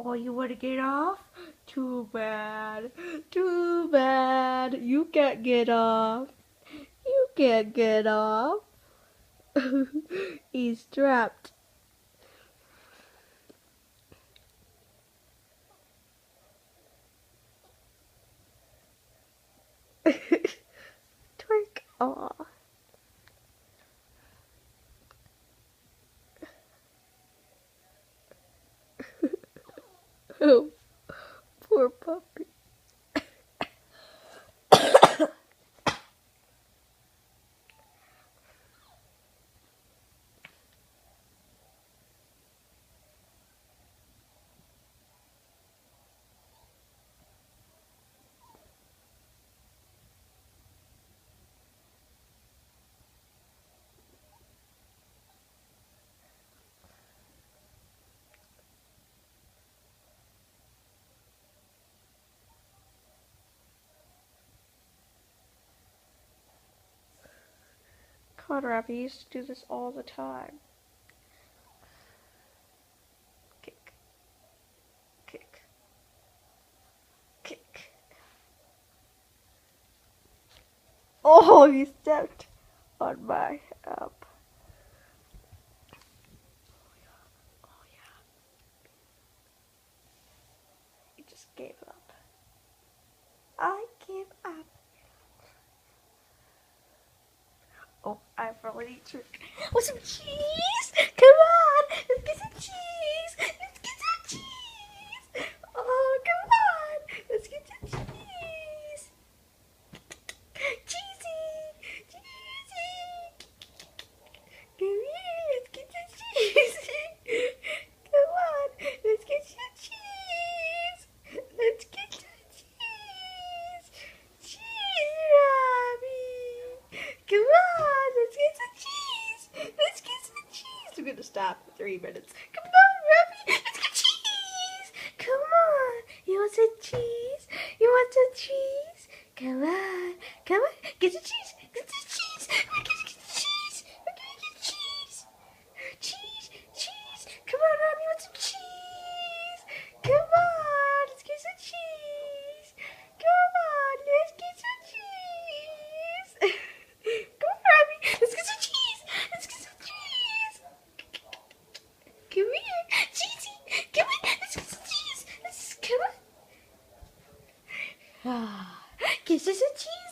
Oh, you want to get off? Too bad. Too bad. You can't get off. You can't get off. He's trapped. Twerk. Aw. Oh, poor puppy. Conrad, he used to do this all the time. Kick. Kick. Kick. Oh, he stepped on my Oh yeah. He just gave up. I give up. Oh, I've already tricked. Want some cheese? Come on, let's get some cheese. Let's get some cheese. Oh, come on, let's get some cheese. Cheesy, cheesy. Come here, let's get some cheese. Come on, let's get some cheese. Let's get some cheese. Cheese, Robbie. Come on, let's get some cheese. Let's get some cheese. I'm gonna stop in 3 minutes. Come on, Robbie, let's get cheese. Come on, you want some cheese? You want some cheese? Come on, come on, get some cheese. Get some cheese. We're gonna get cheese. We're gonna get cheese. Cheese, cheese. Come on, Robbie, you want some cheese? Come on, let's get some cheese. Come on, let's get some cheese. Come on, Robbie, let's get some cheese. Let's get some cheese. Come here, cheesy. Come on, let's get some cheese. Come on. Get us some cheese.